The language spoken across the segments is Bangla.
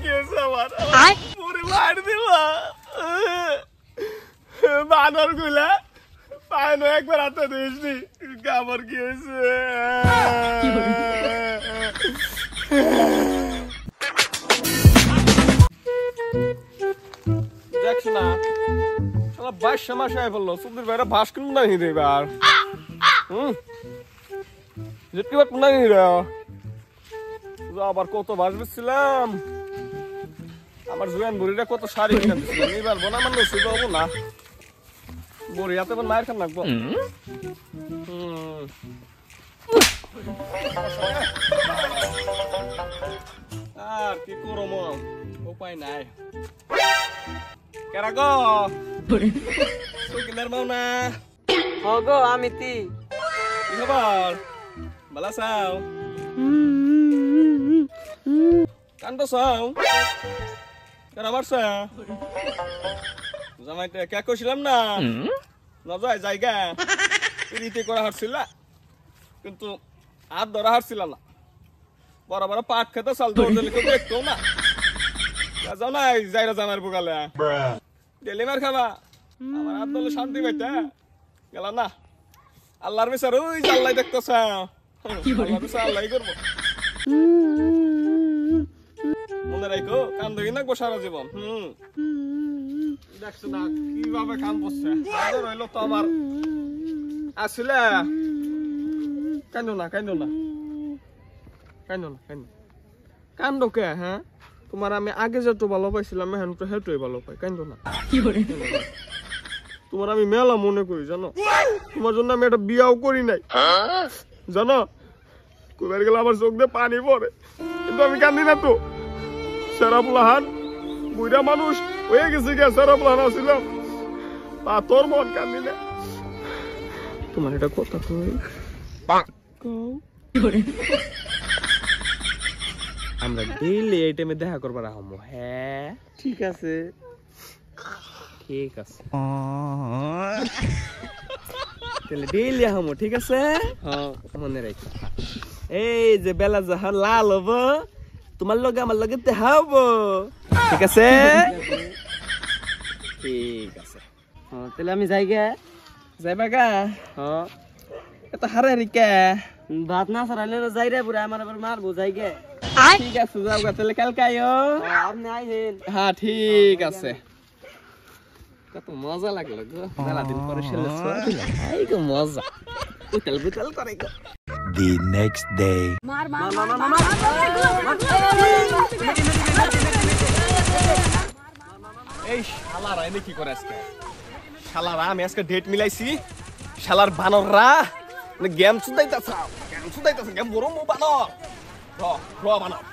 কি হয়েছে আমার পুরে মার দিল বানর গুলা পায়নো একবার হাতে দিয়েছি আমার কি হয়েছে দেখছ না শালা 22 মাস আয় বললো সুন্দর ভাইরা ভাস কিনু না হিরে এবার যেটকি বার না হিরে আবার কত ভাস বেচছিলাম আমার জুয়ান বুড়িটা কত শাড়ি কিনে দিচ্ছিলাম এবার বোনা আমার নসিব হবো না বুড়ি হাতে এবার মায়ের খান রাখবো আর কি করবো উপায় নাই কেরা গো কিনার মাও না গো আমি তি কি খবর ভালো আছাও কান্দো চাও কেন মারছ জামাইতে কে কইছিলাম না নজয় জায়গা রীতি করা হারছিল কিন্তু আর ধরা হারছিল না বড় বড় পাট খেতে চাল দৌড় কেউ দেখতো না যাও না যাইরা জামার বুকালে ডেলি মার খাবা আমার হাত ধরলে শান্তি পাইতে গেল না আল্লাহর বিচার ওই যে আল্লাহ দেখতেছ আল্লাহর বিচার আল্লাহ করবো মনে রাখো কান ধরি নাকবো সারা জীবন দেখছো না কিভাবে কান বসছে রইলো তো আমার আসলে কান্দো না কান্দো না কান্দো না কান্দো কান্দো কে হ্যাঁ তোমার আমি আগে যত ভালো পাইছিলাম এখন তো হেঁটোই ভালো পাই কান্দো না তোমার আমি মেলা মনে করি জানো তোমার জন্য আমি একটা বিয়াও করি নাই জানো কুবের গেলে আমার চোখ দিয়ে পানি পড়ে কিন্তু আমি কান্দি না তো সেরাপুলাহান বুড়া মানুষ হয়ে গেছে গে সেরাপুলাহান আসছিলাম পাথর মন কান্দি না তোমার এটা কথা কই আমরা ডেইলি এই টাইমে দেখা করবার আহমো হ্যাঁ ঠিক আছে ঠিক আছে তাহলে ডেইলি আহমো ঠিক আছে হ্যাঁ মনে রাখো এই যে বেলা যাহা লাল হবো তোমার লগে আমার লগে দেখা হবো ঠিক আছে ঠিক আছে তাহলে আমি যাই গে যাইবা গা হ্যাঁ এত হারাহারি কে ভাত না সারাইলে যাই রে পুরা আমার আবার মারবো যাই গে ঠিক আছে যাও গা তাহলে কালকে আইও আপনি আইছেন হ্যাঁ ঠিক আছে কত মজা লাগলো গো মেলা দিন পরে শেলেছ এই গো মজা উতাল বুতাল করে গো The next day. এই শালারা এনে কি করে আজকে শালারা আমি আজকে ডেট মিলাইছি শালার বানররা গেম সুদাইতাছে গেম বড় মো বানর র বানর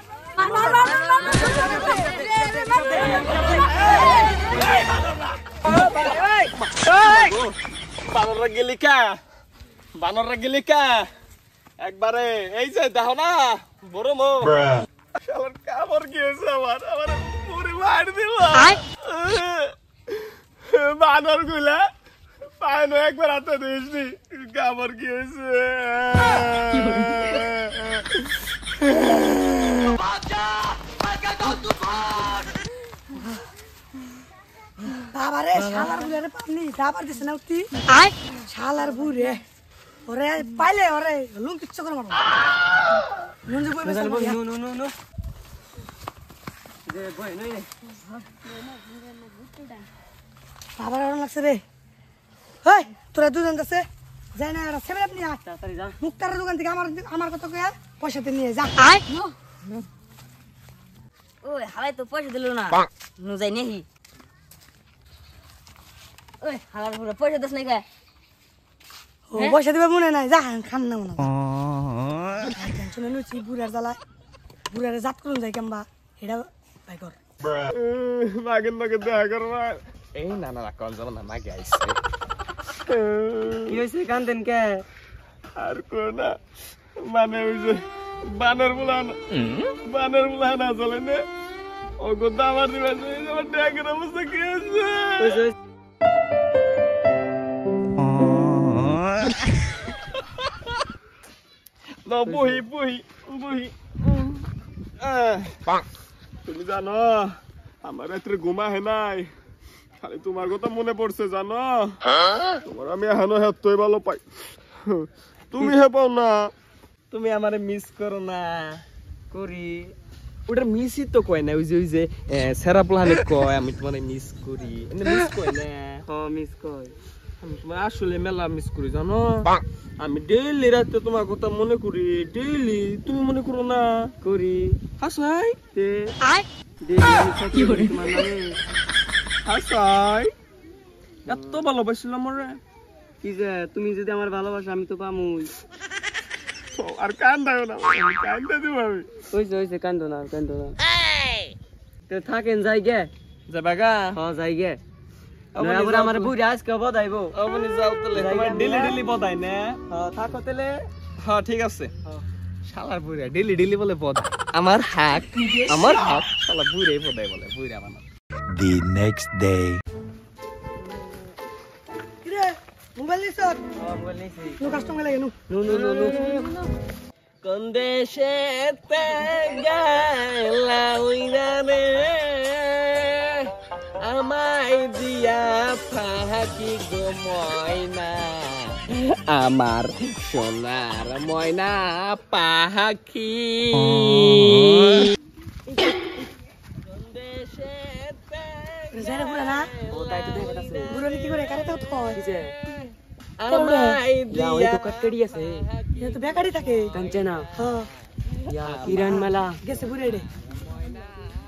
বানররা গেলি কা একবারে এই যে দেখো না বড় মো শালার কামড় গিয়েছে আমার পুরি মার দিল বানর গুলা পায়নো একবার হাতে দিয়েছি কামড় গিয়েছে বাবারে শালার বুড়ে পানি দাবার দিছ না উঠি শালার বুড়ে ওরে পাইলে ওরে লুন কিচ্ছু করে মারো লুন যে কইবে নো দে বই নই বাবার আর লাগছে রে হেই তোরা দুজন যাচ্ছে যাই না আর সেবে আপনি আয় তাড়াতাড়ি যা মুক্তারের দোকান থেকে আমার কত কয়া পয়সাতে নিয়ে যা ওই হালাই তো পয়সা দিল না নু যাই নেহি ওই হালার পুরো পয়সা দছ নাই কা ও পয়সা দিবা মনে নাই যা খান না মনে টেনশন নুচি বুড়ার জ্বালা বুড়ারে জাত করুন যাই কেমবা এটা ভাই কর মাগের লগে দেখা করবা এই নানা রাখল যাব না মাগে আইছে কি হইছে কান্দেন কে আর কোনা মানে ওই যে বানর বুলান আসলে না ও গোদা আমার দিবা যে আমার ট্যাগের অবস্থা কি আছে না বহি তুমি জানো আমার রাত্রে ঘুমা হে নাই, খালি তোমার কথা মনে পড়ছে জানো। তোমার আমি এখনো হেতই ভালো পাই, তুমি হে পাও না। তুমি আমারে মিস করো না। করি ওটা মিসই তো কয় না, ওই যে সেরা প্লানে কয় আমি তোমারে মিস করি, এমনি মিস কয় না। হ্যাঁ মিস কয়, আমি তোমার আসলে মেলা মিস করি জানো। আমি ডেইলি রাতে তোমার কথা মনে করি, ডেইলি। তুমি মনে করো না? করি। হাসাই তে কি করে তোমার নামে হাসাই এত ভালোবাসছিল মরে। কি যে তুমি যদি আমার ভালোবাসা আমি তো পামুই। আর কান্দাও না, কান্দা দিব আমি। হইছে কান্দো না কান্দো না। তো থাকেন যাই গে যাবা গা? হ্যাঁ যাই গে। আবার আমার বুড়ি আজকে বদাইবো। আপনি যাও তাহলে, তোমার ডেলি বদাই না? হ্যাঁ থাকো তাহলে। হ্যাঁ ঠিক আছে। শালার বুড়া ডেলি বলে বদাই, আমার হাক শালা বুড়াই বদাই বলে, বুড়া বানা। The next day. কিরে মোবাইল নিছ? হ্যাঁ মোবাইল নিছি। নো কাস্টমার লাগে নো। নো কোন দেশেতে গেলা উইরা রে আমায় দিয়া ফাঁকি গো ময়না, আমার সোনার ময়না পাখি। যারা পুরা না ও তাই তো দেখে আছে। বুড়ো কি করে কারে তো হয়? কিছে আমায় দিয়া ওই তো কটকড়ি আছে, এ তো বেকারি থাকে। কাঞ্চনা হ্যাঁ ইয়া কিরণ মালা গেছে বুড়ে রে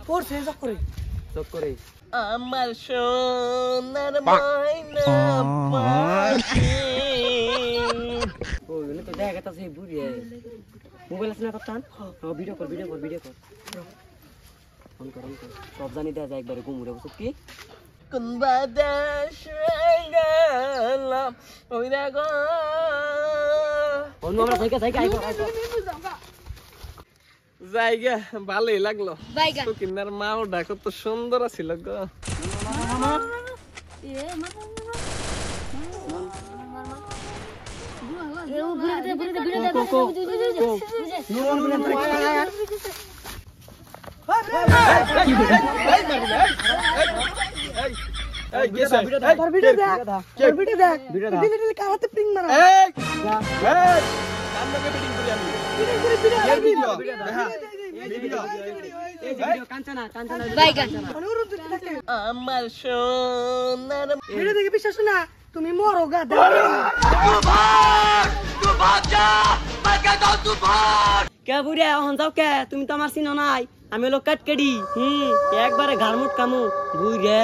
পড়ছে জক করে। চক করে আমার সোনার ময়না পাখি। ও এনে তো দেখা গেছে বুড়ি মোবাইল আছে না করতাম। হ্যাঁ ভিডিও কর অন কর সব জানি দেয়া যায় একবারে ঘুমুরে বসে কি কোন বাদাস গেলাম ওই দেখো অন্য আমরা সাইকেল আইবো জায়গা ভালোই লাগলো। বাইগান তো কিনার মাও ডাকো তো সুন্দর ছিল গো। এই গেছে তোর ভিডিও দেখ, তোর ভিডিও দেখ। দিলে কাহাতে পিং মারা। এই কান্নাকে বিডিং করি আমি। ভিডিও এই যে ভিডিও কাঞ্চনা বাইগান অনুরোধ থাকে। আমার সোনার ভিডিও দেখে বিশ্বাস না তুমি মরো গা। কে বুড়ে এখন যাও কে? তুমি তো আমার চিনো নাই, আমি হলো কাটকেডি। একবারে ঘাড়মুট কামু বুড়ে।